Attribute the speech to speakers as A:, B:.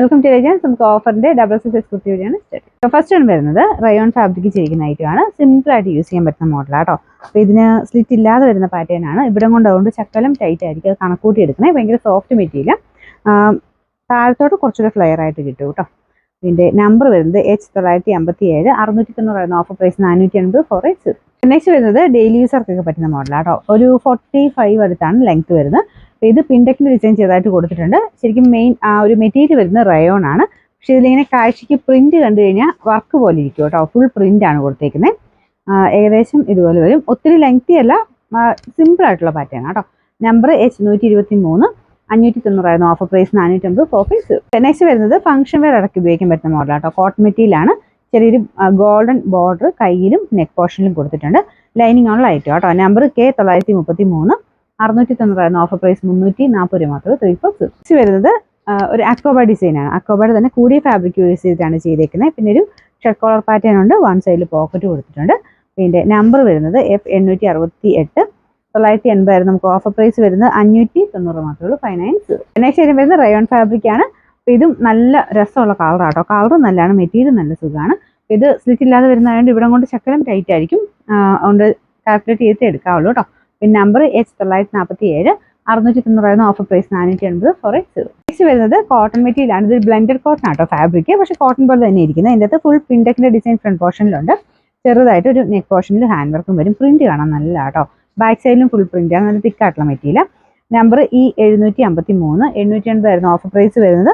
A: Welcome to ഏജൻസ്. നമുക്ക് ഓഫറിന്റെ ഡബിൾ സൈസ് എക്സ്ക്ലൂസീവ് ആണ് സ്റ്റാർട്ട്. ഫസ്റ്റ് വൺ വരുന്നത് റയോൺ ഫാബ്രിക് ചെയ്യിക്കുന്ന ഐറ്റമാണ്. സിമ്പിൾ ആയിട്ട് യൂസ് ചെയ്യാൻ പറ്റുന്ന മോഡലാണ് കേട്ടോ. അപ്പോൾ ഇതിന് സ്ലിറ്റ് ഇല്ലാതെ വരുന്ന പാറ്റേൺ ആണ്. ഇവിടെ കൊണ്ട് അതുകൊണ്ട് ചക്കലം ടൈറ്റ് ആയിരിക്കും. അത് കണക്കൂട്ടി എടുക്കണേ. ഭയങ്കര സോഫ്റ്റ് മെറ്റീരിയൽ. താഴത്തോട്ട് കുറച്ചുകൂടെ ഫ്ലെയർ ആയിട്ട് കിട്ടും കേട്ടോ. ഇതിന്റെ നമ്പർ വരുന്നത് H957 690 ഓഫർ പ്രൈസ് 480 480. നെക്സ്റ്റ് വരുന്നത് ഡെയിലി യൂസർക്കൊക്കെ പറ്റുന്ന മോഡലാണ് കേട്ടോ. ഒരു 45 അടുത്താണ് ലെങ്ത് വരുന്നത്. ഇത് പിൻടെക്കിൽ ഡിസൈൻ ചെയ്തായിട്ട് കൊടുത്തിട്ടുണ്ട്. ശരിക്കും മെയിൻ ഒരു മെറ്റീരിയൽ വരുന്നത് റയോൺ ആണ്. പക്ഷെ ഇതിലിങ്ങനെ കാഴ്ചയ്ക്ക് പ്രിന്റ് കണ്ടു കഴിഞ്ഞാൽ വർക്ക് പോലെ ഇരിക്കും കേട്ടോ. ഫുൾ പ്രിന്റ് ആണ് കൊടുത്തേക്കുന്നത്. ഏകദേശം ഇതുപോലെ വരും. ഒത്തിരി ലെങ്തി അല്ല, സിമ്പിൾ ആയിട്ടുള്ള പാറ്റേൺ കേട്ടോ. Number H123 590 offer price 480 450. Next വരുന്നത് ഫംഗ്ഷൻ വെയർ ഇടയ്ക്ക് ഉപയോഗിക്കാൻ പറ്റുന്ന മോഡലാണ് കേട്ടോ. കോട്ടൺ മെറ്റീരിയലാണ്. ചെറിയൊരു ഗോൾഡൻ ബോർഡർ കയ്യിലും നെക്ക് പോർഷനിലും കൊടുത്തിട്ടുണ്ട്. ലൈനിങ് ഉള്ള ഐറ്റം കേട്ടോ. നമ്പർ K933 690 ഓഫർ പ്രൈസ് 340 മാത്രമേ 346. വരുന്നത് ഒരു അക്കോബ ഡിസൈനാണ്. അക്കോബയുടെ തന്നെ കൂടിയ ഫാബ്രിക് യൂസ് ചെയ്തിട്ടാണ് ചെയ്തേക്കുന്നത്. പിന്നെ ഒരു ഷർട്ട് കോളർ പാറ്റേൺ ഉണ്ട്. വൺ സൈഡിൽ പോക്കറ്റ് കൊടുത്തിട്ടുണ്ട്. പിന്നെ നമ്പർ വരുന്നത് F868 980 നമുക്ക് ഓഫർ പ്രൈസ് വരുന്നത് 590 മാത്രമേ ഉള്ളൂ 590. നെക്സ്റ്റ് ഐറ്റം വരുന്നത് റയോൺ ഫാബ്രിക് ആണ്. അപ്പോൾ ഇതും നല്ല രസമുള്ള കളറാണ് കേട്ടോ. കളർ നല്ലതാണ്, മെറ്റീരിയൽ നല്ല സുഖമാണ്. ഇത് സ്ലിറ്റ് ഇല്ലാതെ വരുന്നതുകൊണ്ട് ഇവിടെ കൊണ്ട് ശക്കലം ടൈറ്റ് ആയിരിക്കും. അതുകൊണ്ട് കാൽക്കുലേറ്റ് ചെയ്തിട്ട് എടുക്കാവുള്ളൂ കേട്ടോ. പിന്നെ number H947 690 offer price 480 480. Next വരുന്നത് കോട്ടൺ മെറ്റീരിയൽ ആണ്. ഇത് ബ്ലെൻഡഡ് കോട്ടൺ ആട്ടോ ഫാബ്രിക്. പക്ഷേ കോട്ടൺ പോലെ തന്നെ ഇരിക്കുന്നത്. ഇതിൻ്റെ അകത്ത് ഫുൾ പിൻടെക്കിന്റെ ഡിസൈൻ ഫ്രണ്ട് പോർഷനിലുണ്ട്. ചെറുതായിട്ട് ഒരു നെക്ക് പോർഷനിൽ ഹാൻഡ് വർക്കും വരും. പ്രിന്റ് കാണാൻ നല്ല കേട്ടോ. ബാക്ക് സൈഡിലും ഫുൾ പ്രിന്റ് ആണ്. നല്ല തിക്കായിട്ടുള്ള material. Number E753 880 offer price വരുന്നത്